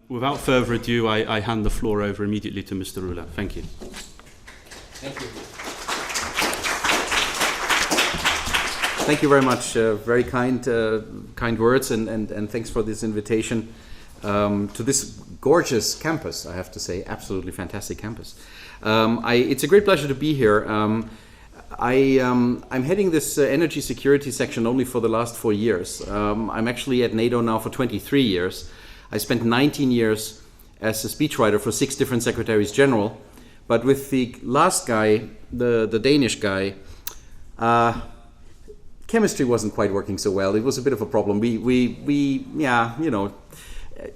Without further ado, I hand the floor over immediately to Mr. Rühle. Thank you. Thank you. Thank you very much. Very kind words, and thanks for this invitation to this gorgeous campus. I have to say, absolutely fantastic campus. It's a great pleasure to be here. I'm heading this energy security section only for the last 4 years. I'm actually at NATO now for 23 years. I spent 19 years as a speechwriter for 6 different secretaries general. But with the last guy, the Danish guy, chemistry wasn't quite working so well. It was a bit of a problem. Yeah, you know,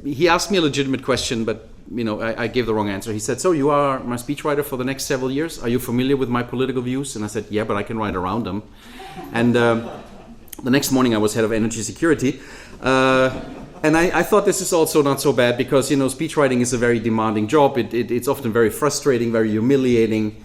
he asked me a legitimate question, but you know, I gave the wrong answer. He said, "So you are my speechwriter for the next several years? Are you familiar with my political views?" And I said, "Yeah, but I can write around them." And the next morning I was head of energy security. And I thought this is also not so bad because, you know, speechwriting is a very demanding job. It's often very frustrating, very humiliating.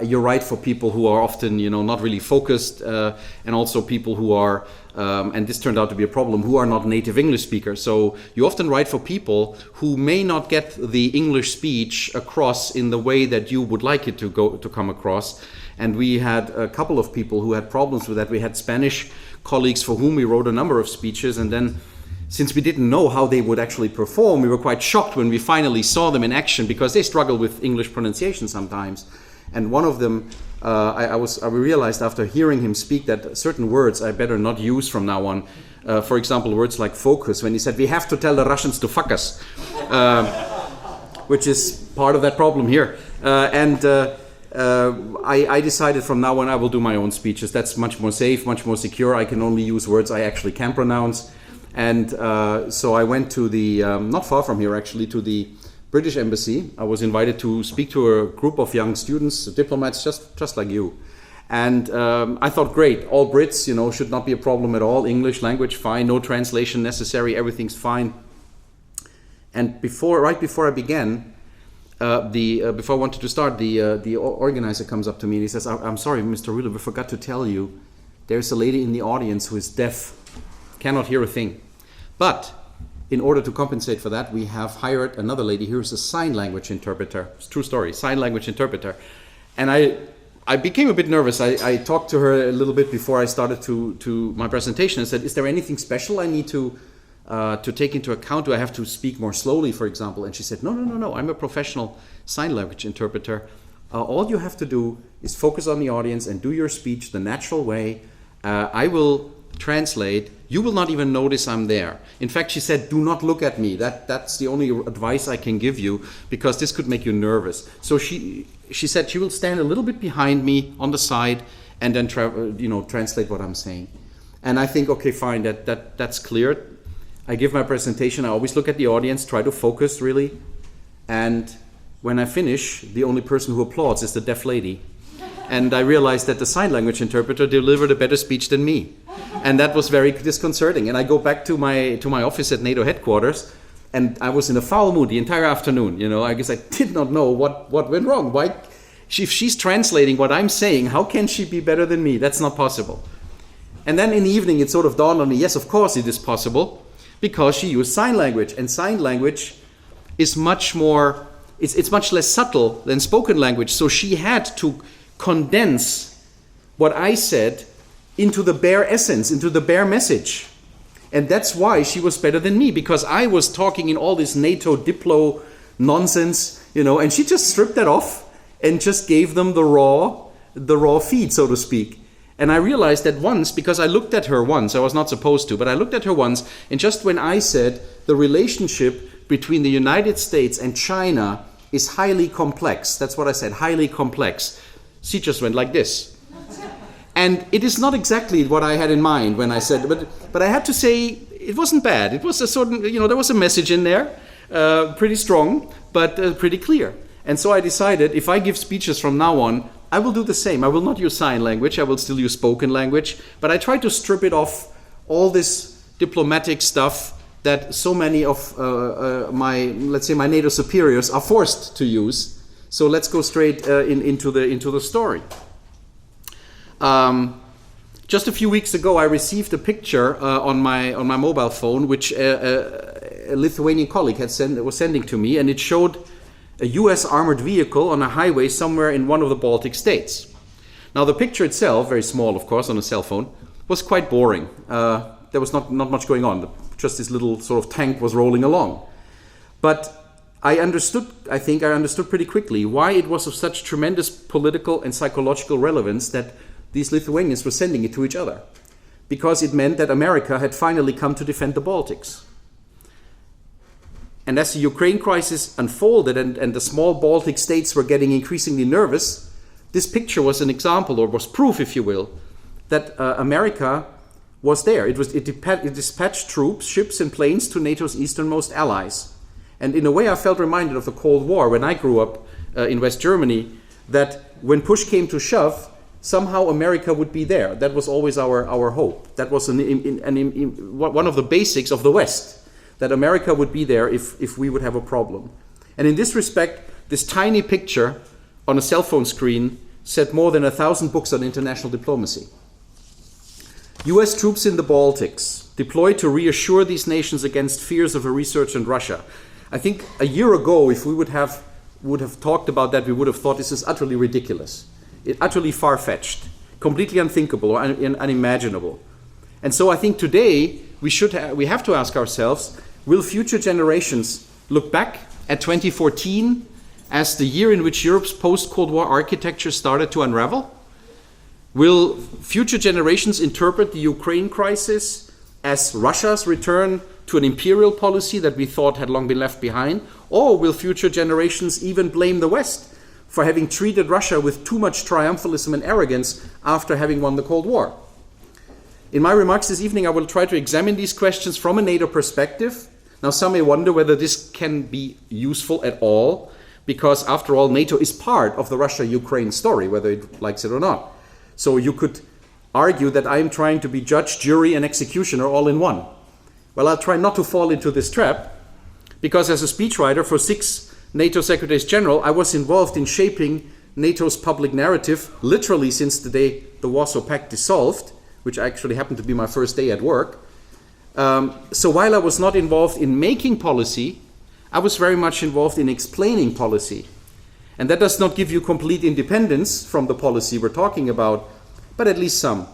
You write for people who are often, you know, not really focused, and also people who are, and this turned out to be a problem, who are not native English speakers. So you often write for people who may not get the English speech across in the way that you would like it to come across. And we had a couple of people who had problems with that. We had Spanish colleagues for whom we wrote a number of speeches, and then since we didn't know how they would actually perform, we were quite shocked when we finally saw them in action because they struggle with English pronunciation sometimes. And one of them, I realized after hearing him speak that certain words I better not use from now on. For example, words like focus, when he said, "We have to tell the Russians to fuck us," which is part of that problem here. I decided from now on I will do my own speeches. That's much more safe, much more secure. I can only use words I actually can pronounce. And so I went to the, not far from here actually, to the British Embassy. I was invited to speak to a group of young students, diplomats just like you. And I thought, great, all Brits, you know, should not be a problem at all. English language, fine, no translation necessary, everything's fine. And right before I began, before I wanted to start, the organizer comes up to me and he says, "I'm sorry, Mr. Rühle, we forgot to tell you, there's a lady in the audience who is deaf, cannot hear a thing. But in order to compensate for that, we have hired another lady here who's a sign language interpreter." It's a true story, sign language interpreter. And I became a bit nervous. I talked to her a little bit before I started to my presentation and said, "Is there anything special I need to take into account? Do I have to speak more slowly, for example?" And she said, No, I'm a professional sign language interpreter. All you have to do is focus on the audience and do your speech the natural way. I will translate. You will not even notice I'm there. In fact, she said, "Do not look at me. That's the only advice I can give you because this could make you nervous." So she said she will stand a little bit behind me on the side and then translate what I'm saying. And I think, okay, fine, that's clear. I give my presentation. I always look at the audience, try to focus really. And when I finish, the only person who applauds is the deaf lady. And I realized that the sign language interpreter delivered a better speech than me. And that was very disconcerting. And I go back to my office at NATO headquarters, and I was in a foul mood the entire afternoon. You know, I guess I did not know what went wrong. Why, if she's translating what I'm saying, how can she be better than me? That's not possible. And then in the evening, it sort of dawned on me, yes, of course it is possible, because she used sign language. And sign language is much more, it's much less subtle than spoken language. So she had to condense what I said into the bare essence, into the bare message. And that's why she was better than me, because I was talking in all this NATO diplo nonsense, you know, and she just stripped that off and just gave them the raw feed, so to speak. And I realized that once, because I looked at her once, I was not supposed to, but I looked at her once, and just when I said the relationship between the United States and China is highly complex, that's what I said, highly complex, she just went like this. And it is not exactly what I had in mind when I said, but I had to say it wasn't bad. It was a sort of, you know, there was a message in there, pretty strong, but pretty clear. And so I decided if I give speeches from now on, I will do the same. I will not use sign language. I will still use spoken language, but I try to strip it off all this diplomatic stuff that so many of let's say my NATO superiors are forced to use. So let's go straight into the story. Just a few weeks ago, I received a picture on my mobile phone, which a Lithuanian colleague was sending to me, and it showed a US armored vehicle on a highway somewhere in one of the Baltic states. Now the picture itself, very small of course on a cell phone, was quite boring. There was not much going on. Just this little sort of tank was rolling along. But I think I understood pretty quickly why it was of such tremendous political and psychological relevance that these Lithuanians were sending it to each other. Because it meant that America had finally come to defend the Baltics. And as the Ukraine crisis unfolded and the small Baltic states were getting increasingly nervous, this picture was an example, or was proof, if you will, that America was there. It dispatched troops, ships and planes to NATO's easternmost allies. And in a way I felt reminded of the Cold War when I grew up in West Germany, that when push came to shove, somehow America would be there. That was always our hope. That was one of the basics of the West, that America would be there if we would have a problem. And in this respect, this tiny picture on a cell phone screen said more than 1,000 books on international diplomacy. US troops in the Baltics deployed to reassure these nations against fears of a resurgent Russia. I think a year ago, if we would have talked about that, we would have thought this is utterly ridiculous. Utterly far-fetched, completely unthinkable or unimaginable. And so I think today we have to ask ourselves, will future generations look back at 2014 as the year in which Europe's post-Cold War architecture started to unravel? Will future generations interpret the Ukraine crisis as Russia's return to an imperial policy that we thought had long been left behind? Or will future generations even blame the West for having treated Russia with too much triumphalism and arrogance after having won the Cold War? In my remarks this evening, I will try to examine these questions from a NATO perspective. Now, some may wonder whether this can be useful at all, because after all, NATO is part of the Russia-Ukraine story, whether it likes it or not. So you could argue that I am trying to be judge, jury, and executioner all in one. Well, I'll try not to fall into this trap, because as a speechwriter for 6 NATO Secretaries General, I was involved in shaping NATO's public narrative literally since the day the Warsaw Pact dissolved, which actually happened to be my first day at work. So while I was not involved in making policy, I was very much involved in explaining policy. And that does not give you complete independence from the policy we're talking about, but at least some.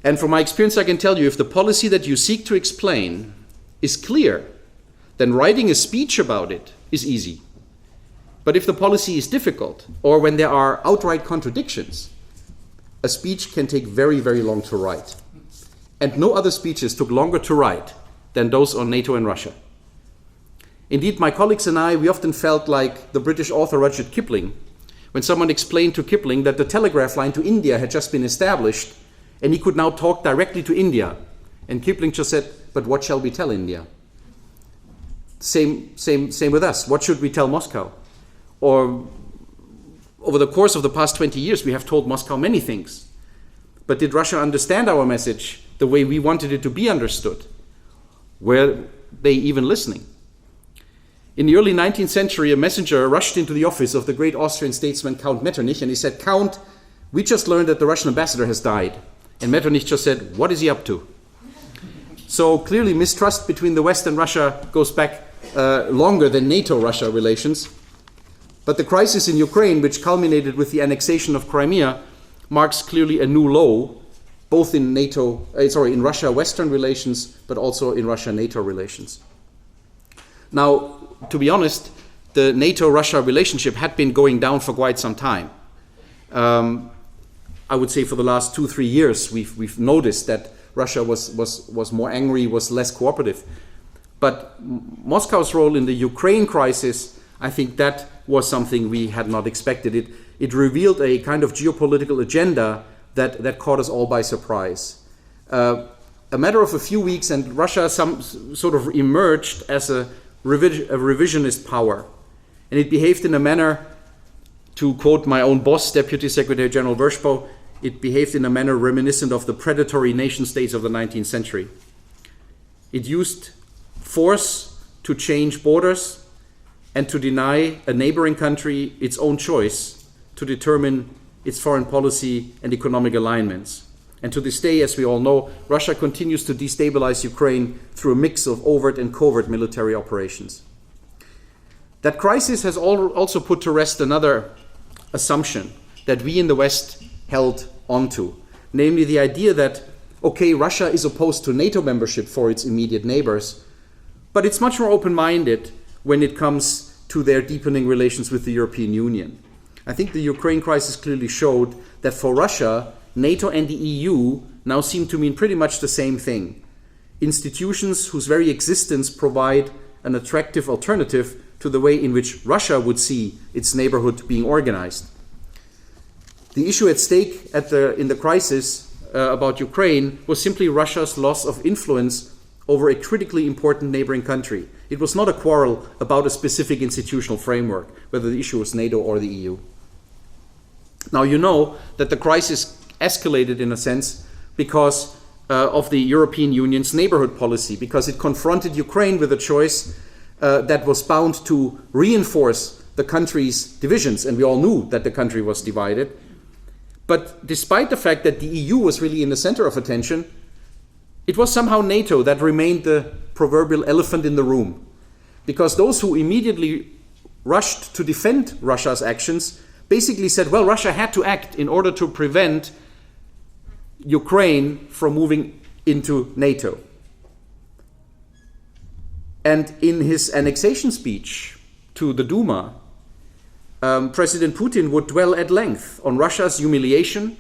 And from my experience, I can tell you, if the policy that you seek to explain is clear, then writing a speech about it is easy. But if the policy is difficult, or when there are outright contradictions, a speech can take very, very long to write. And no other speeches took longer to write than those on NATO and Russia. Indeed, my colleagues and I, we often felt like the British author Rudyard Kipling, when someone explained to Kipling that the telegraph line to India had just been established and he could now talk directly to India. And Kipling just said, but what shall we tell India? Same with us. What should we tell Moscow? Or over the course of the past 20 years, we have told Moscow many things. But did Russia understand our message the way we wanted it to be understood? Were they even listening? In the early 19th century, a messenger rushed into the office of the great Austrian statesman Count Metternich, and he said, Count, we just learned that the Russian ambassador has died. And Metternich just said, what is he up to? So clearly mistrust between the West and Russia goes back longer than NATO-Russia relations. But the crisis in Ukraine, which culminated with the annexation of Crimea, marks clearly a new low, both in in Russia-Western relations, but also in Russia-NATO relations. Now, to be honest, the NATO-Russia relationship had been going down for quite some time. I would say for the last 2-3 years, we've noticed that Russia was more angry, was less cooperative. But Moscow's role in the Ukraine crisis, I think that was something we had not expected. It revealed a kind of geopolitical agenda that caught us all by surprise. A matter of a few weeks, and Russia sort of emerged as a revisionist power. And it behaved in a manner, to quote my own boss, Deputy Secretary General Vershbo, it behaved in a manner reminiscent of the predatory nation states of the 19th century. It used force to change borders and to deny a neighboring country its own choice to determine its foreign policy and economic alignments. And to this day, as we all know, Russia continues to destabilize Ukraine through a mix of overt and covert military operations. That crisis has also put to rest another assumption that we in the West held onto, namely the idea that, okay, Russia is opposed to NATO membership for its immediate neighbors, but it's much more open-minded when it comes to their deepening relations with the European Union. I think the Ukraine crisis clearly showed that for Russia, NATO and the EU now seem to mean pretty much the same thing. Institutions whose very existence provide an attractive alternative to the way in which Russia would see its neighborhood being organized. The issue at stake in the crisis about Ukraine was simply Russia's loss of influence over a critically important neighboring country. It was not a quarrel about a specific institutional framework, whether the issue was NATO or the EU. Now you know that the crisis escalated in a sense because of the European Union's neighborhood policy, because it confronted Ukraine with a choice that was bound to reinforce the country's divisions, and we all knew that the country was divided. But despite the fact that the EU was really in the center of attention, it was somehow NATO that remained the proverbial elephant in the room, because those who immediately rushed to defend Russia's actions basically said, well, Russia had to act in order to prevent Ukraine from moving into NATO. And in his annexation speech to the Duma, President Putin would dwell at length on Russia's humiliation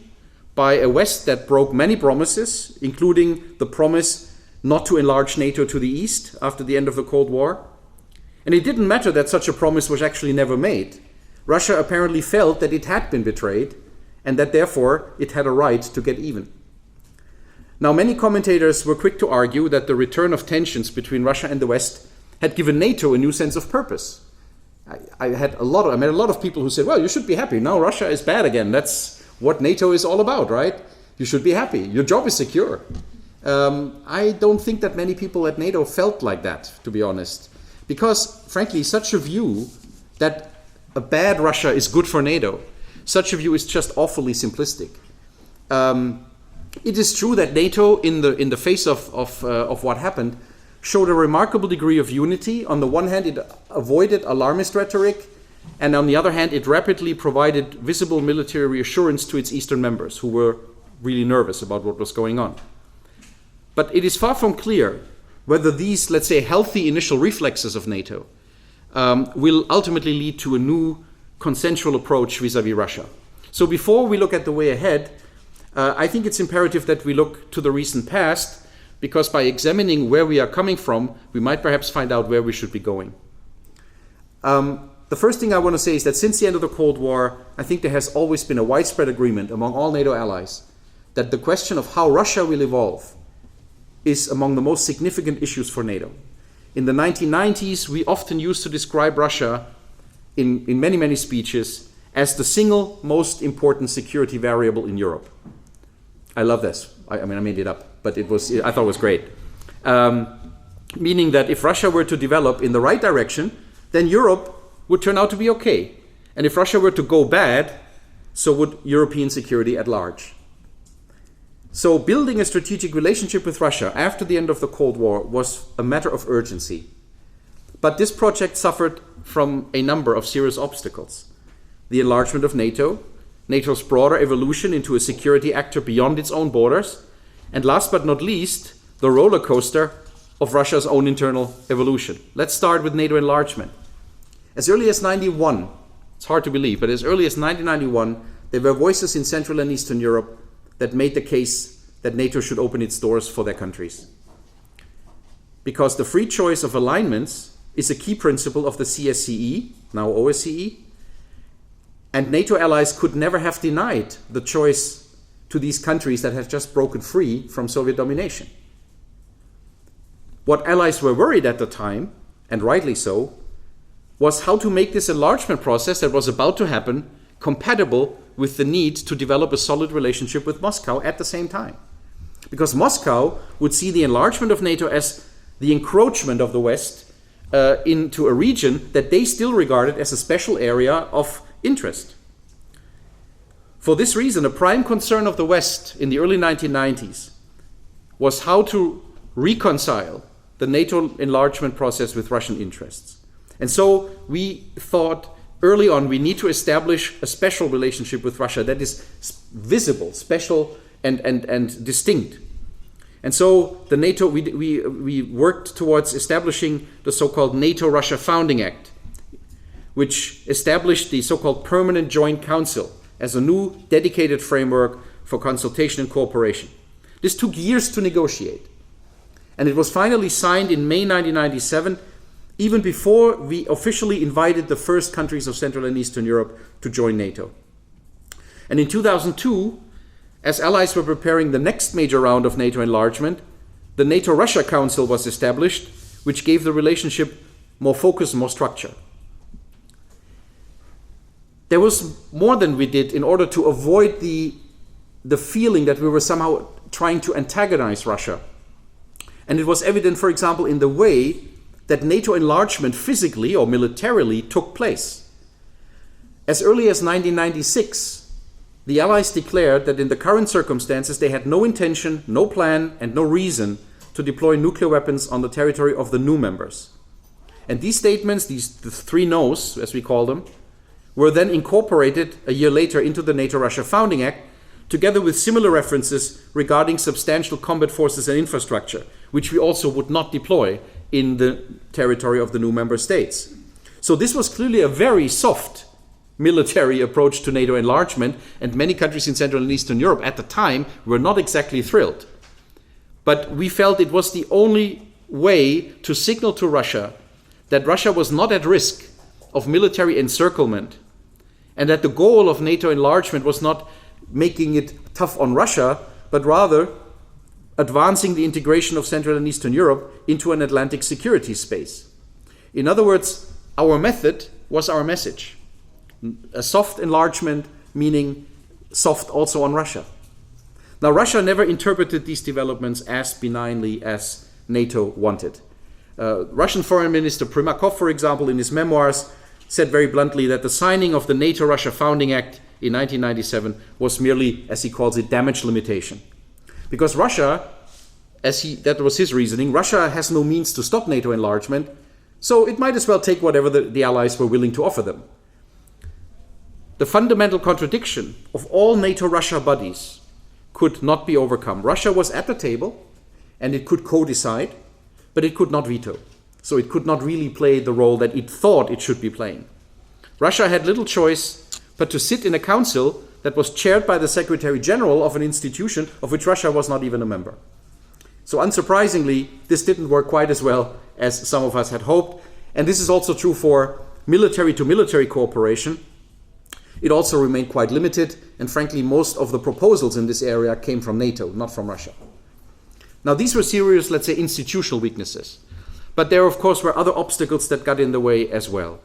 by a West that broke many promises, including the promise not to enlarge NATO to the east after the end of the Cold War. And it didn't matter that such a promise was actually never made. Russia apparently felt that it had been betrayed and that therefore it had a right to get even. Now, many commentators were quick to argue that the return of tensions between Russia and the West had given NATO a new sense of purpose. I met a lot of people who said, well, you should be happy. Now Russia is bad again. That's what NATO is all about, right? You should be happy. Your job is secure. I don't think that many people at NATO felt like that, to be honest. Because, frankly, such a view that a bad Russia is good for NATO, such a view is just awfully simplistic. It is true that NATO, in the face of what happened, showed a remarkable degree of unity. On the one hand, it avoided alarmist rhetoric, and on the other hand, it rapidly provided visible military reassurance to its eastern members, who were really nervous about what was going on. But it is far from clear whether these, let's say, healthy initial reflexes of NATO will ultimately lead to a new consensual approach vis-à-vis Russia. So before we look at the way ahead, I think it's imperative that we look to the recent past, because by examining where we are coming from, we might perhaps find out where we should be going. The first thing I want to say is that since the end of the Cold War, I think there has always been a widespread agreement among all NATO allies that the question of how Russia will evolve is among the most significant issues for NATO. In the 1990s, we often used to describe Russia in many, many speeches as the single most important security variable in Europe. I love this. I made it up, but I thought it was great. Meaning that if Russia were to develop in the right direction, then Europe would turn out to be okay. And if Russia were to go bad, so would European security at large. So building a strategic relationship with Russia after the end of the Cold War was a matter of urgency. But this project suffered from a number of serious obstacles. The enlargement of NATO, NATO's broader evolution into a security actor beyond its own borders, and last but not least, the roller coaster of Russia's own internal evolution. Let's start with NATO enlargement. As early as 1991, it's hard to believe, but as early as 1991, there were voices in Central and Eastern Europe that made the case that NATO should open its doors for their countries. Because the free choice of alignments is a key principle of the CSCE, now OSCE, and NATO allies could never have denied the choice to these countries that had just broken free from Soviet domination. What allies were worried at the time, and rightly so, was how to make this enlargement process that was about to happen compatible with the need to develop a solid relationship with Moscow at the same time. Because Moscow would see the enlargement of NATO as the encroachment of the West into a region that they still regarded as a special area of interest. For this reason, a prime concern of the West in the early 1990s was how to reconcile the NATO enlargement process with Russian interests. And so we thought early on we need to establish a special relationship with Russia that is visible, special, and distinct. And so the NATO, we worked towards establishing the so-called NATO-Russia Founding Act, which established the so-called Permanent Joint Council as a new dedicated framework for consultation and cooperation. This took years to negotiate. And it was finally signed in May 1997, even before we officially invited the first countries of Central and Eastern Europe to join NATO. And in 2002, as allies were preparing the next major round of NATO enlargement, the NATO-Russia Council was established, which gave the relationship more focus and more structure. There was more than we did in order to avoid the feeling that we were somehow trying to antagonize Russia. And it was evident, for example, in the way that NATO enlargement physically or militarily took place. As early as 1996, the Allies declared that in the current circumstances they had no intention, no plan, and no reason to deploy nuclear weapons on the territory of the new members. And these statements, the three no's, as we call them, were then incorporated a year later into the NATO-Russia Founding Act, together with similar references regarding substantial combat forces and infrastructure, which we also would not deploy in the territory of the new member states. So this was clearly a very soft military approach to NATO enlargement, and many countries in Central and Eastern Europe at the time were not exactly thrilled. But we felt it was the only way to signal to Russia that Russia was not at risk of military encirclement, and that the goal of NATO enlargement was not making it tough on Russia, but rather advancing the integration of Central and Eastern Europe into an Atlantic security space. In other words, our method was our message. A soft enlargement, meaning soft also on Russia. Now, Russia never interpreted these developments as benignly as NATO wanted. Russian Foreign Minister Primakov, for example, in his memoirs, said very bluntly that the signing of the NATO-Russia Founding Act in 1997 was merely, as he calls it, damage limitation. Because Russia, that was his reasoning, Russia has no means to stop NATO enlargement, so it might as well take whatever the Allies were willing to offer them. The fundamental contradiction of all NATO-Russia bodies could not be overcome. Russia was at the table and it could co-decide, but it could not veto. So it could not really play the role that it thought it should be playing. Russia had little choice but to sit in a council that was chaired by the Secretary General of an institution of which Russia was not even a member. So unsurprisingly, this didn't work quite as well as some of us had hoped. And this is also true for military-to-military cooperation. It also remained quite limited, and frankly, most of the proposals in this area came from NATO, not from Russia. Now, these were serious, let's say, institutional weaknesses. But there, of course, were other obstacles that got in the way as well.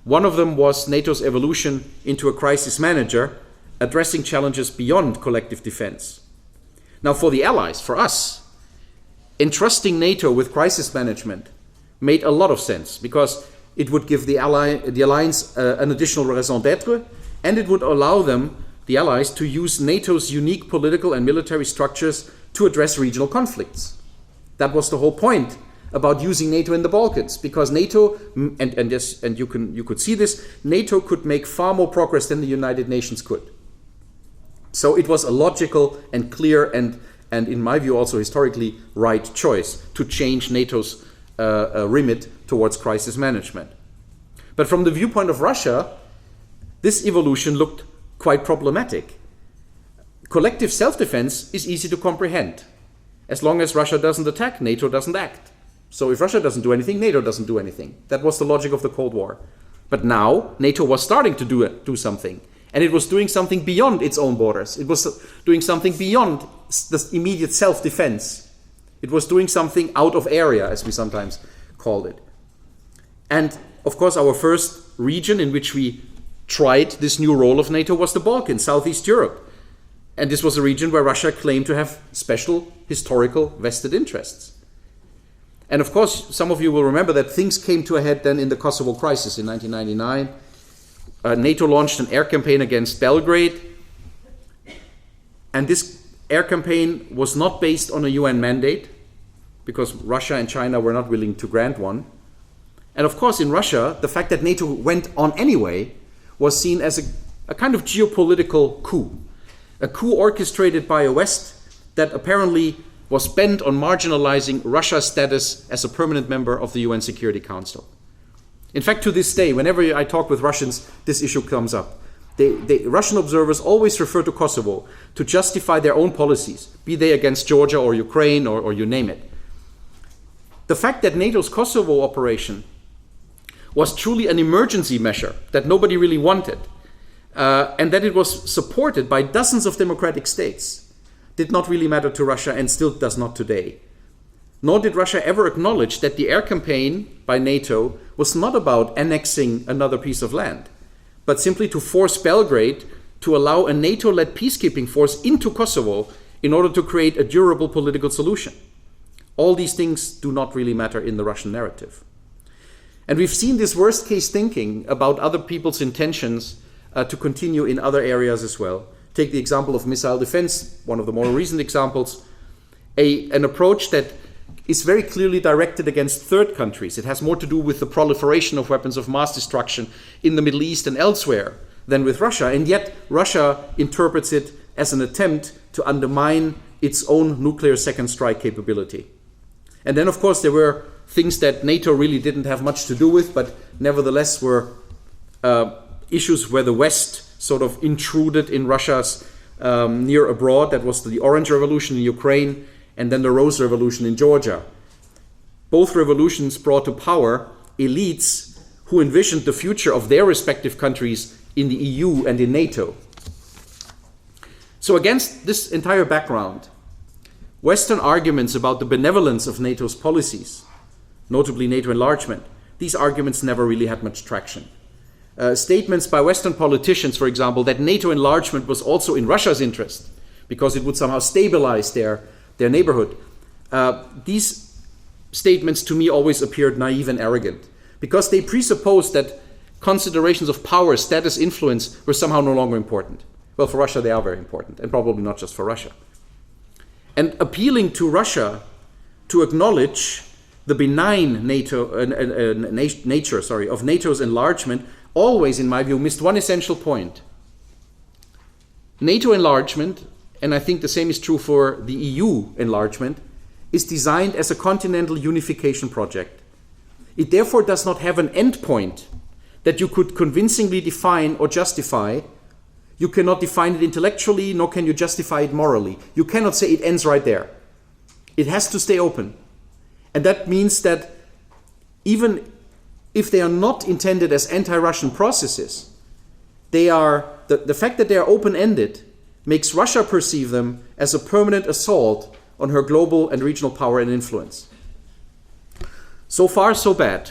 One of them was NATO's evolution into a crisis manager, addressing challenges beyond collective defense. Now, for the Allies, for us, entrusting NATO with crisis management made a lot of sense, because it would give the alliance an additional raison d'être, and it would allow them, the Allies, to use NATO's unique political and military structures to address regional conflicts. That was the whole point about using NATO in the Balkans, because NATO, and you could see this, NATO could make far more progress than the United Nations could. So it was a logical and clear and in my view also historically right choice to change NATO's remit towards crisis management. But from the viewpoint of Russia, this evolution looked quite problematic. Collective self-defense is easy to comprehend. As long as Russia doesn't attack, NATO doesn't act. So if Russia doesn't do anything, NATO doesn't do anything. That was the logic of the Cold War. But now, NATO was starting to do something. And it was doing something beyond its own borders. It was doing something beyond the immediate self-defense. It was doing something out of area, as we sometimes called it. And of course, our first region in which we tried this new role of NATO was the Balkans, Southeast Europe. And this was a region where Russia claimed to have special historical vested interests. And of course, some of you will remember that things came to a head then in the Kosovo crisis in 1999. NATO launched an air campaign against Belgrade, And this air campaign was not based on a UN mandate, because Russia and China were not willing to grant one. And of course, in Russia, the fact that NATO went on anyway was seen as a kind of geopolitical coup. A coup orchestrated by a West that apparently was bent on marginalizing Russia's status as a permanent member of the UN Security Council. In fact, to this day, whenever I talk with Russians, this issue comes up. Russian observers always refer to Kosovo to justify their own policies, be they against Georgia or Ukraine or you name it. The fact that NATO's Kosovo operation was truly an emergency measure that nobody really wanted, and that it was supported by dozens of democratic states, did not really matter to Russia and still does not today. Nor did Russia ever acknowledge that the air campaign by NATO was not about annexing another piece of land, but simply to force Belgrade to allow a NATO-led peacekeeping force into Kosovo in order to create a durable political solution. All these things do not really matter in the Russian narrative. And we've seen this worst case thinking about other people's intentions to continue in other areas as well. Take the example of missile defense, one of the more recent examples, an approach that is very clearly directed against third countries. It has more to do with the proliferation of weapons of mass destruction in the Middle East and elsewhere than with Russia. And yet Russia interprets it as an attempt to undermine its own nuclear second strike capability. And then, of course, there were things that NATO really didn't have much to do with, but nevertheless were issues where the West sort of intruded in Russia's near abroad. That was the Orange Revolution in Ukraine and then the Rose Revolution in Georgia. Both revolutions brought to power elites who envisioned the future of their respective countries in the EU and in NATO. So against this entire background, Western arguments about the benevolence of NATO's policies, notably NATO enlargement, these arguments never really had much traction. Statements by Western politicians, for example, that NATO enlargement was also in Russia's interest because it would somehow stabilize their neighborhood. These statements to me always appeared naive and arrogant because they presupposed that considerations of power, status, influence were somehow no longer important. Well, for Russia, they are very important, and probably not just for Russia. And appealing to Russia to acknowledge the benign nature of NATO's enlargement always, in my view, missed one essential point. NATO enlargement, and I think the same is true for the EU enlargement, is designed as a continental unification project. It therefore does not have an endpoint that you could convincingly define or justify. You cannot define it intellectually, nor can you justify it morally. You cannot say it ends right there. It has to stay open. And that means that even if they are not intended as anti-Russian processes, they are the fact that they are open-ended makes Russia perceive them as a permanent assault on her global and regional power and influence. So far, so bad.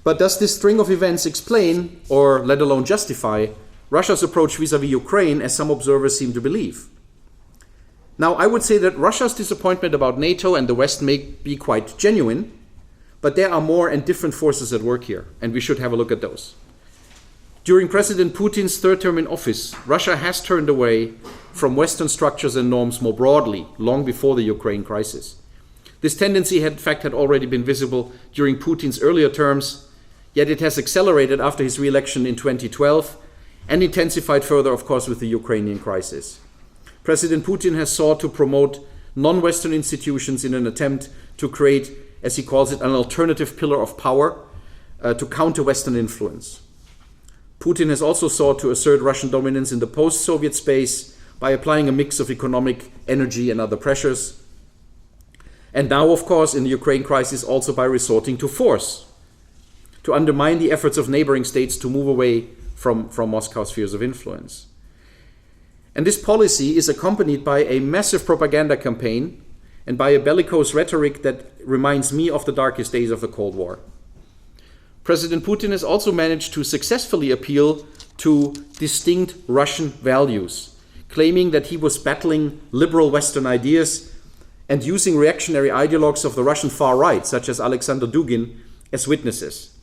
But does this string of events explain, or let alone justify, Russia's approach vis-à-vis Ukraine, as some observers seem to believe? Now, I would say that Russia's disappointment about NATO and the West may be quite genuine, but there are more and different forces at work here, and we should have a look at those. During President Putin's third term in office, Russia has turned away from Western structures and norms more broadly, long before the Ukraine crisis. This tendency, in fact, had already been visible during Putin's earlier terms, yet it has accelerated after his re-election in 2012 and intensified further, of course, with the Ukrainian crisis. President Putin has sought to promote non-Western institutions in an attempt to create, as he calls it, an alternative pillar of power to counter Western influence. Putin has also sought to assert Russian dominance in the post-Soviet space by applying a mix of economic, energy, and other pressures. And now, of course, in the Ukraine crisis, also by resorting to force to undermine the efforts of neighboring states to move away from Moscow's spheres of influence. And this policy is accompanied by a massive propaganda campaign and by a bellicose rhetoric that reminds me of the darkest days of the Cold War. President Putin has also managed to successfully appeal to distinct Russian values, claiming that he was battling liberal Western ideas and using reactionary ideologues of the Russian far right, such as Alexander Dugin, as witnesses.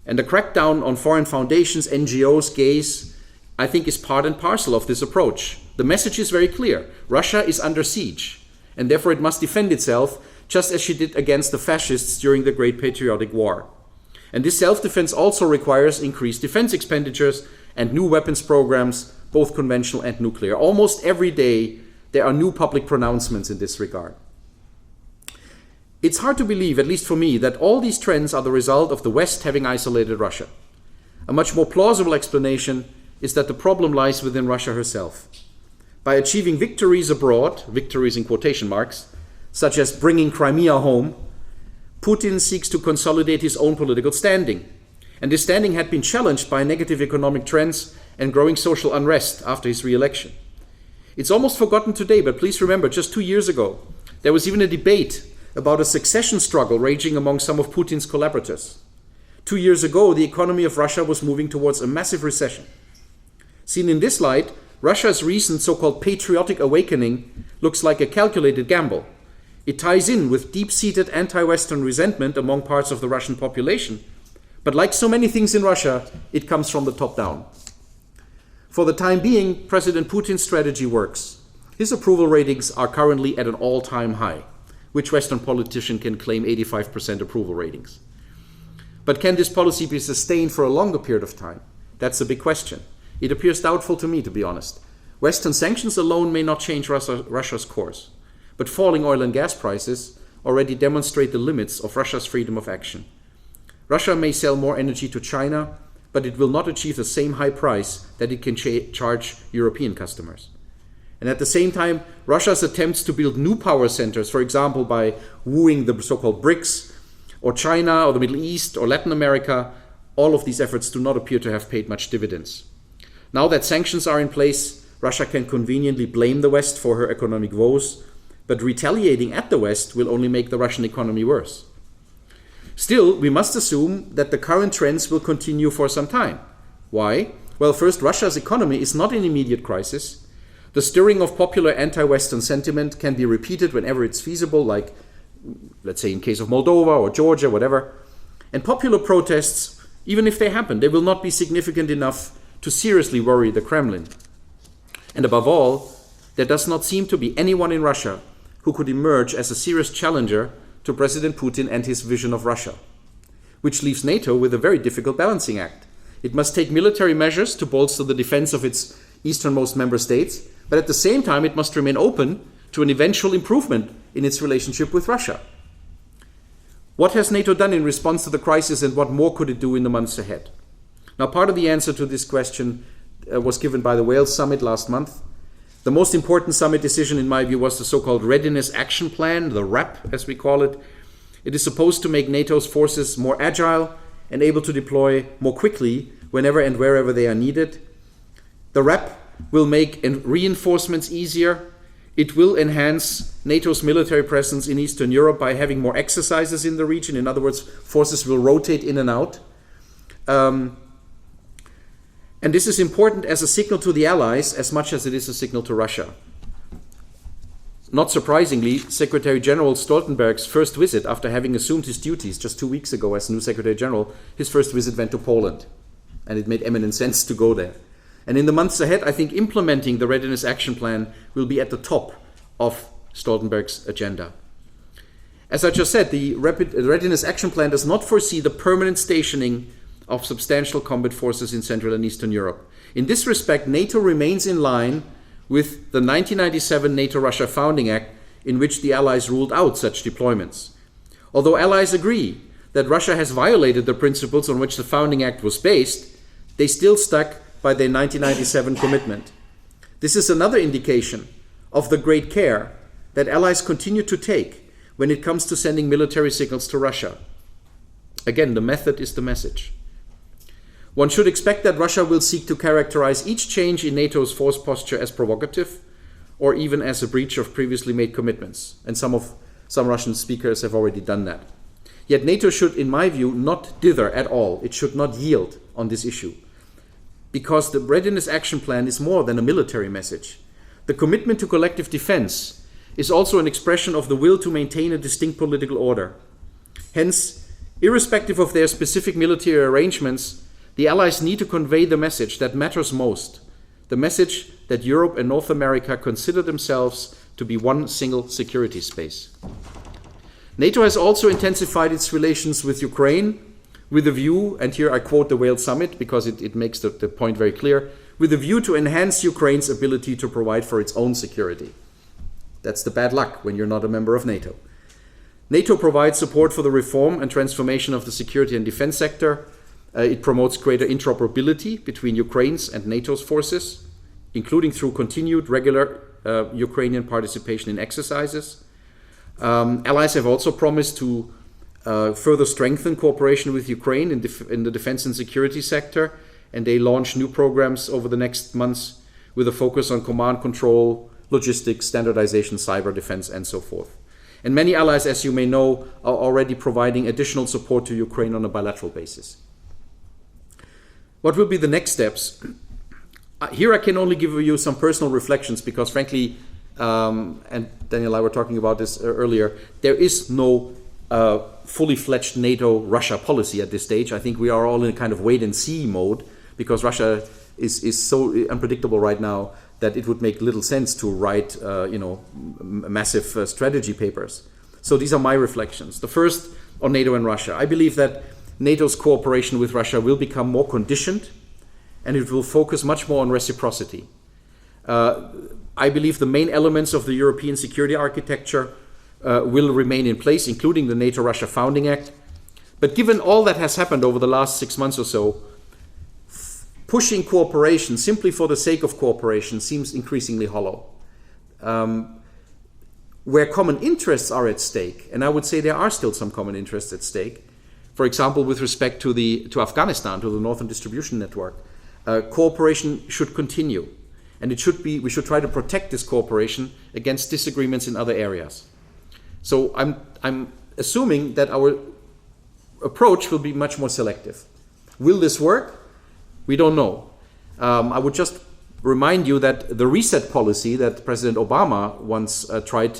And the crackdown on foreign foundations, NGOs, gays, I think is part and parcel of this approach. The message is very clear. Russia is under siege, and therefore it must defend itself, just as she did against the fascists during the Great Patriotic War. And this self-defense also requires increased defense expenditures and new weapons programs, both conventional and nuclear. Almost every day there are new public pronouncements in this regard. It's hard to believe, at least for me, that all these trends are the result of the West having isolated Russia. A much more plausible explanation is that the problem lies within Russia herself. By achieving victories abroad, victories in quotation marks, such as bringing Crimea home, Putin seeks to consolidate his own political standing. And this standing had been challenged by negative economic trends and growing social unrest after his re-election. It's almost forgotten today, but please remember, just 2 years ago, there was even a debate about a succession struggle raging among some of Putin's collaborators. 2 years ago, the economy of Russia was moving towards a massive recession. Seen in this light, Russia's recent so-called patriotic awakening looks like a calculated gamble. It ties in with deep-seated anti-Western resentment among parts of the Russian population. But like so many things in Russia, it comes from the top down. For the time being, President Putin's strategy works. His approval ratings are currently at an all-time high. Which Western politician can claim 85% approval ratings? But can this policy be sustained for a longer period of time? That's a big question. It appears doubtful to me, to be honest. Western sanctions alone may not change Russia's course. But falling oil and gas prices already demonstrate the limits of Russia's freedom of action. Russia may sell more energy to China, but it will not achieve the same high price that it can charge European customers. And at the same time, Russia's attempts to build new power centers, for example, by wooing the so-called BRICS, or China, or the Middle East, or Latin America, all of these efforts do not appear to have paid much dividends. Now that sanctions are in place, Russia can conveniently blame the West for her economic woes, but retaliating at the West will only make the Russian economy worse. Still, we must assume that the current trends will continue for some time. Why? Well, first, Russia's economy is not in immediate crisis. The stirring of popular anti-Western sentiment can be repeated whenever it's feasible, like, let's say, in case of Moldova or Georgia, whatever. And popular protests, even if they happen, they will not be significant enough to seriously worry the Kremlin. And above all, there does not seem to be anyone in Russia who could emerge as a serious challenger to President Putin and his vision of Russia, which leaves NATO with a very difficult balancing act. It must take military measures to bolster the defense of its easternmost member states, but at the same time it must remain open to an eventual improvement in its relationship with Russia. What has NATO done in response to the crisis, and what more could it do in the months ahead? Now, part of the answer to this question was given by the Wales summit last month. The most important summit decision, in my view, was the so-called Readiness Action Plan, the RAP, as we call it. It is supposed to make NATO's forces more agile and able to deploy more quickly whenever and wherever they are needed. The RAP will make reinforcements easier. It will enhance NATO's military presence in Eastern Europe by having more exercises in the region. In other words, forces will rotate in and out. And this is important as a signal to the Allies as much as it is a signal to Russia. Not surprisingly, Secretary General Stoltenberg's first visit after having assumed his duties just 2 weeks ago as new Secretary General, his first visit went to Poland. And it made eminent sense to go there. And in the months ahead, I think implementing the Readiness Action Plan will be at the top of Stoltenberg's agenda. As I just said, the Readiness Action Plan does not foresee the permanent stationing of substantial combat forces in Central and Eastern Europe. In this respect, NATO remains in line with the 1997 NATO-Russia Founding Act, in which the Allies ruled out such deployments. Although Allies agree that Russia has violated the principles on which the Founding Act was based, they still stuck by their 1997 commitment. This is another indication of the great care that Allies continue to take when it comes to sending military signals to Russia. Again, the method is the message. One should expect that Russia will seek to characterize each change in NATO's force posture as provocative or even as a breach of previously made commitments. And some Russian speakers have already done that. Yet NATO should, in my view, not dither at all. It should not yield on this issue. Because the Readiness Action Plan is more than a military message. The commitment to collective defense is also an expression of the will to maintain a distinct political order. Hence, irrespective of their specific military arrangements, the Allies need to convey the message that matters most, the message that Europe and North America consider themselves to be one single security space. NATO has also intensified its relations with Ukraine with a view, and here I quote the Wales Summit because it makes the point very clear, with a view to enhance Ukraine's ability to provide for its own security. That's the bad luck when you're not a member of NATO. NATO provides support for the reform and transformation of the security and defense sector. It promotes greater interoperability between Ukraine's and NATO's forces, including through continued regular Ukrainian participation in exercises. Allies have also promised to further strengthen cooperation with Ukraine in the defense and security sector, and they launch new programs over the next months with a focus on command control, logistics, standardization, cyber defense, and so forth. And many allies, as you may know, are already providing additional support to Ukraine on a bilateral basis. What will be the next steps? Here I can only give you some personal reflections because frankly, and Daniel and I were talking about this earlier, there is no fully fledged NATO-Russia policy at this stage. I think we are all in a kind of wait-and-see mode because Russia is so unpredictable right now that it would make little sense to write massive strategy papers. So these are my reflections. The first on NATO and Russia. I believe that NATO's cooperation with Russia will become more conditioned and it will focus much more on reciprocity. I believe the main elements of the European security architecture will remain in place, including the NATO-Russia Founding Act. But given all that has happened over the last 6 months or so, pushing cooperation simply for the sake of cooperation seems increasingly hollow. Where common interests are at stake, and I would say there are still some common interests at stake, for example, with respect to Afghanistan, to the Northern Distribution Network, cooperation should continue. And we should try to protect this cooperation against disagreements in other areas. So I'm assuming that our approach will be much more selective. Will this work? We don't know. I would just remind you that the reset policy that President Obama once tried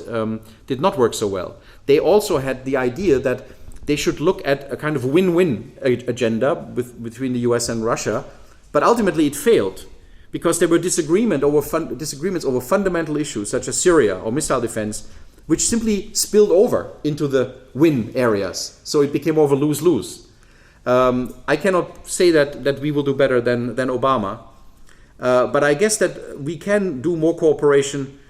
did not work so well. They also had the idea that they should look at a kind of win-win agenda between the US and Russia, but ultimately it failed because there were disagreements over fundamental issues such as Syria or missile defense, which simply spilled over into the win areas. So it became more of a lose-lose. I cannot say that we will do better than Obama, but I guess that we can do more cooperation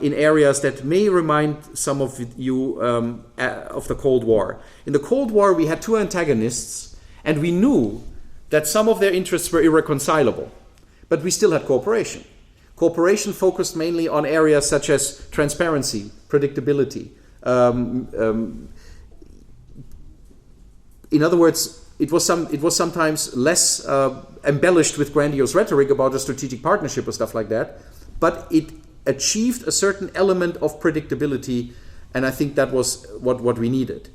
in areas that may remind some of you of the Cold War. In the Cold War, we had two antagonists, and we knew that some of their interests were irreconcilable, but we still had cooperation. Cooperation focused mainly on areas such as transparency, predictability. In other words, it was sometimes less embellished with grandiose rhetoric about a strategic partnership or stuff like that, but it achieved a certain element of predictability, and I think that was what we needed.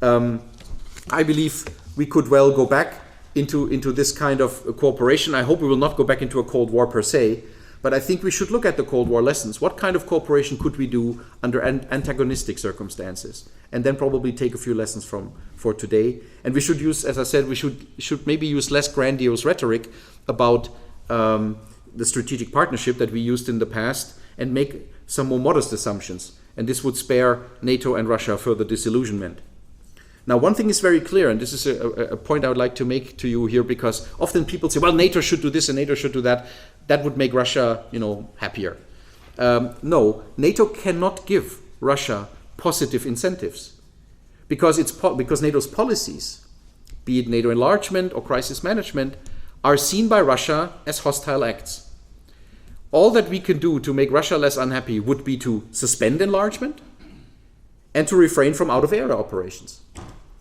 I believe we could well go back into this kind of cooperation. I hope we will not go back into a Cold War per se, but I think we should look at the Cold War lessons. What kind of cooperation could we do under antagonistic circumstances? And then probably take a few lessons for today. And we should use, as I said, we should maybe use less grandiose rhetoric about the strategic partnership that we used in the past and make some more modest assumptions. And this would spare NATO and Russia further disillusionment. Now, one thing is very clear, and this is a point I would like to make to you here, because often people say, well, NATO should do this and NATO should do that. That would make Russia, happier. No, NATO cannot give Russia positive incentives because NATO's policies, be it NATO enlargement or crisis management, are seen by Russia as hostile acts. All that we can do to make Russia less unhappy would be to suspend enlargement and to refrain from out-of-area operations.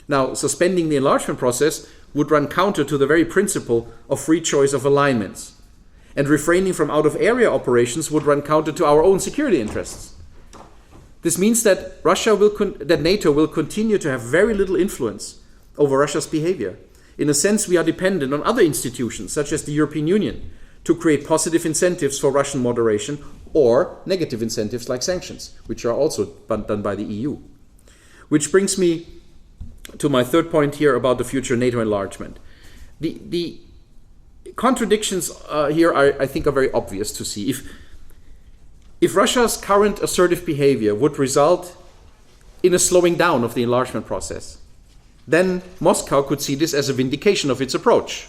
Now, suspending the enlargement process would run counter to the very principle of free choice of alignments. And refraining from out-of-area operations would run counter to our own security interests. This means that NATO will continue to have very little influence over Russia's behavior. In a sense, we are dependent on other institutions, such as the European Union, to create positive incentives for Russian moderation or negative incentives like sanctions, which are also done by the EU. Which brings me to my third point here about the future NATO enlargement. contradictions here, I think, are very obvious to see. If Russia's current assertive behavior would result in a slowing down of the enlargement process, then Moscow could see this as a vindication of its approach.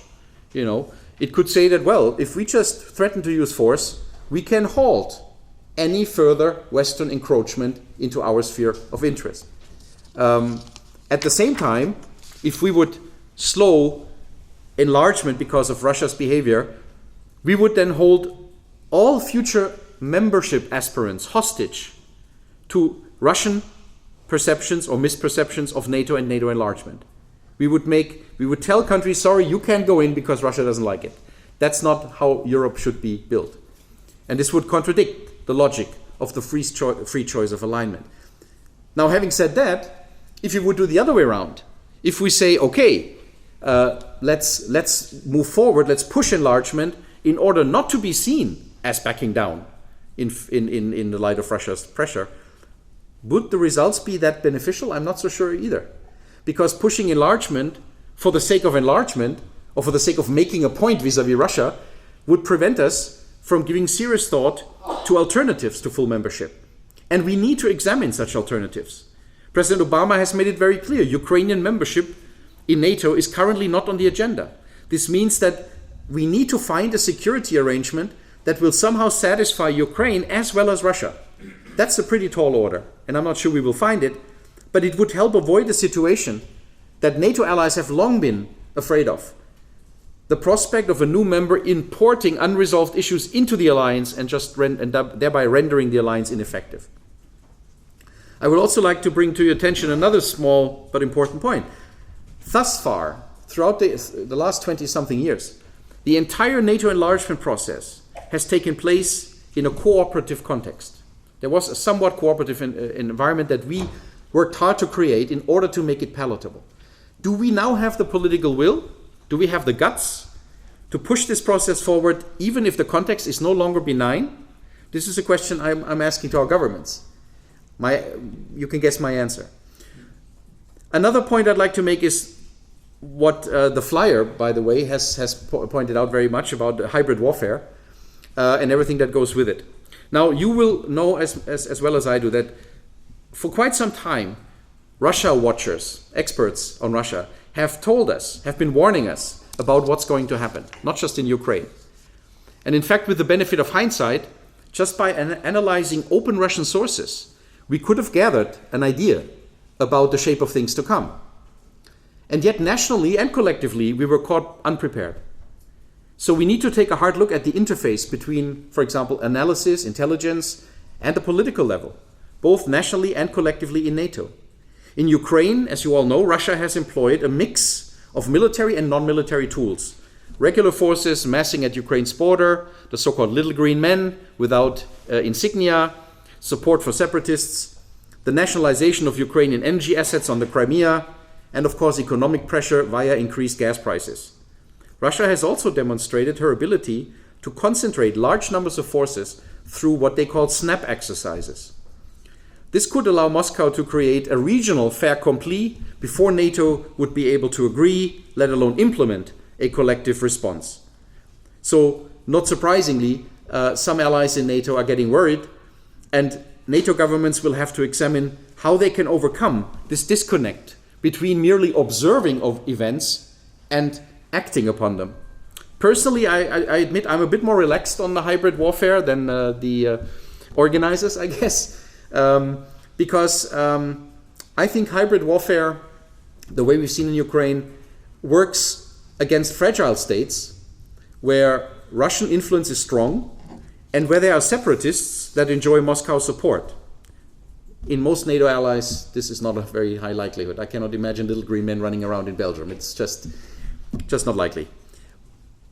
You know, it could say that, well, if we just threaten to use force, we can halt any further Western encroachment into our sphere of interest. At the same time, if we would slow enlargement because of Russia's behavior, we would then hold all future membership aspirants hostage to Russian perceptions or misperceptions of NATO and NATO enlargement. We would tell countries, sorry, you can't go in because Russia doesn't like it. That's not how Europe should be built. And this would contradict the logic of the free choice of alignment. Now, having said that, if you would do the other way around, if we say, okay, let's move forward, let's push enlargement in order not to be seen as backing down in the light of Russia's pressure, would the results be that beneficial? I'm not so sure either. Because pushing enlargement for the sake of enlargement, or for the sake of making a point vis-à-vis Russia, would prevent us from giving serious thought to alternatives to full membership. And we need to examine such alternatives. President Obama has made it very clear, Ukrainian membership in NATO is currently not on the agenda. This means that we need to find a security arrangement that will somehow satisfy Ukraine as well as Russia. That's a pretty tall order, and I'm not sure we will find it, but it would help avoid a situation that NATO allies have long been afraid of. The prospect of a new member importing unresolved issues into the alliance and thereby rendering the alliance ineffective. I would also like to bring to your attention another small but important point. Thus far, throughout the last 20-something years, the entire NATO enlargement process has taken place in a cooperative context. There was a somewhat cooperative environment that we worked hard to create in order to make it palatable. Do we now have the political will? Do we have the guts to push this process forward, even if the context is no longer benign? This is a question I'm asking to our governments. You can guess my answer. Another point I'd like to make is what the flyer, by the way, has pointed out very much about hybrid warfare and everything that goes with it. Now, you will know as well as I do that for quite some time, Russia watchers, experts on Russia, have been warning us about what's going to happen, not just in Ukraine. And in fact, with the benefit of hindsight, just by analyzing open Russian sources, we could have gathered an idea about the shape of things to come. And yet, nationally and collectively, we were caught unprepared. So we need to take a hard look at the interface between, for example, analysis, intelligence, and the political level, both nationally and collectively in NATO. In Ukraine, as you all know, Russia has employed a mix of military and non-military tools. Regular forces massing at Ukraine's border, the so-called little green men without insignia, support for separatists, the nationalization of Ukrainian energy assets on the Crimea, and of course economic pressure via increased gas prices. Russia has also demonstrated her ability to concentrate large numbers of forces through what they call snap exercises. This could allow Moscow to create a regional fait accompli before NATO would be able to agree, let alone implement, a collective response. So, not surprisingly, some allies in NATO are getting worried, and NATO governments will have to examine how they can overcome this disconnect between merely observing of events and acting upon them. Personally, I admit I'm a bit more relaxed on the hybrid warfare than the organizers, I guess, because I think hybrid warfare, the way we've seen in Ukraine, works against fragile states where Russian influence is strong and where there are separatists that enjoy Moscow support. In most NATO allies, this is not a very high likelihood. I cannot imagine little green men running around in Belgium. It's just not likely.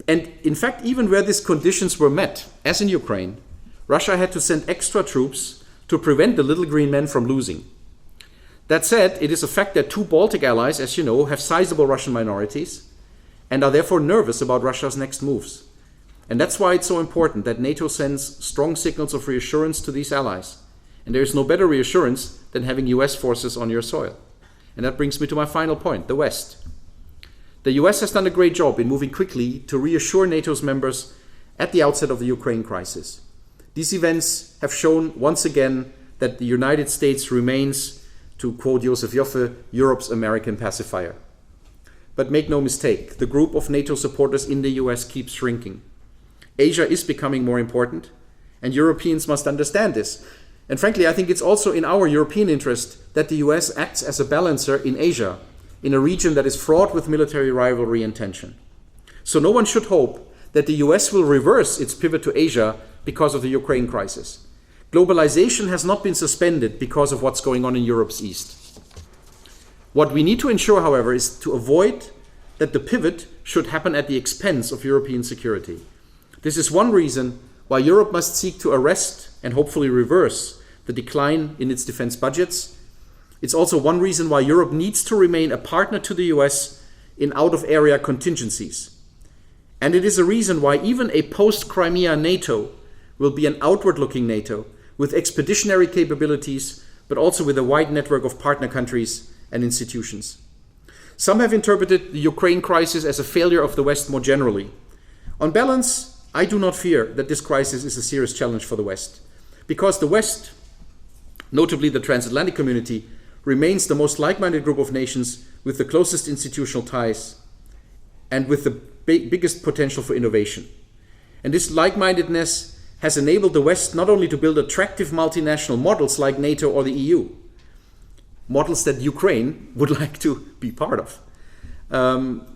And in fact, even where these conditions were met, as in Ukraine, Russia had to send extra troops to prevent the little green men from losing. That said, it is a fact that two Baltic allies, as you know, have sizable Russian minorities and are therefore nervous about Russia's next moves. And that's why it's so important that NATO sends strong signals of reassurance to these allies. And there is no better reassurance than having US forces on your soil. And that brings me to my final point, the West. The US has done a great job in moving quickly to reassure NATO's members at the outset of the Ukraine crisis. These events have shown once again that the United States remains, to quote Joseph Joffe, Europe's American pacifier. But make no mistake, the group of NATO supporters in the US keeps shrinking. Asia is becoming more important, and Europeans must understand this. And frankly, I think it's also in our European interest that the US acts as a balancer in Asia, in a region that is fraught with military rivalry and tension. So no one should hope that the US will reverse its pivot to Asia because of the Ukraine crisis. Globalization has not been suspended because of what's going on in Europe's east. What we need to ensure, however, is to avoid that the pivot should happen at the expense of European security. This is one reason why Europe must seek to arrest and hopefully reverse the decline in its defense budgets. It's also one reason why Europe needs to remain a partner to the US in out-of-area contingencies. And it is a reason why even a post-Crimea NATO will be an outward-looking NATO with expeditionary capabilities, but also with a wide network of partner countries and institutions. Some have interpreted the Ukraine crisis as a failure of the West more generally. On balance, I do not fear that this crisis is a serious challenge for the West, because the West, notably the transatlantic community, remains the most like-minded group of nations with the closest institutional ties and with the biggest potential for innovation. And this like-mindedness has enabled the West not only to build attractive multinational models like NATO or the EU, models that Ukraine would like to be part of.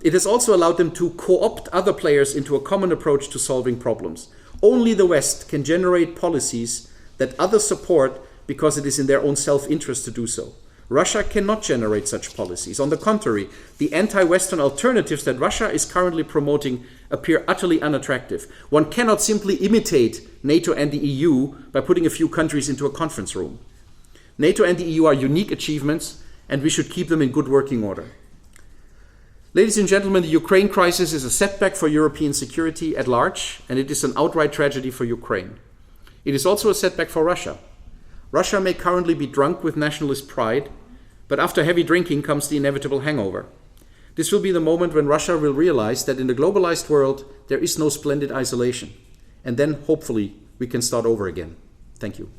It has also allowed them to co-opt other players into a common approach to solving problems. Only the West can generate policies that others support because it is in their own self-interest to do so. Russia cannot generate such policies. On the contrary, the anti-Western alternatives that Russia is currently promoting appear utterly unattractive. One cannot simply imitate NATO and the EU by putting a few countries into a conference room. NATO and the EU are unique achievements, and we should keep them in good working order. Ladies and gentlemen, the Ukraine crisis is a setback for European security at large, and it is an outright tragedy for Ukraine. It is also a setback for Russia. Russia may currently be drunk with nationalist pride, but after heavy drinking comes the inevitable hangover. This will be the moment when Russia will realize that in the globalized world, there is no splendid isolation. And then, hopefully, we can start over again. Thank you.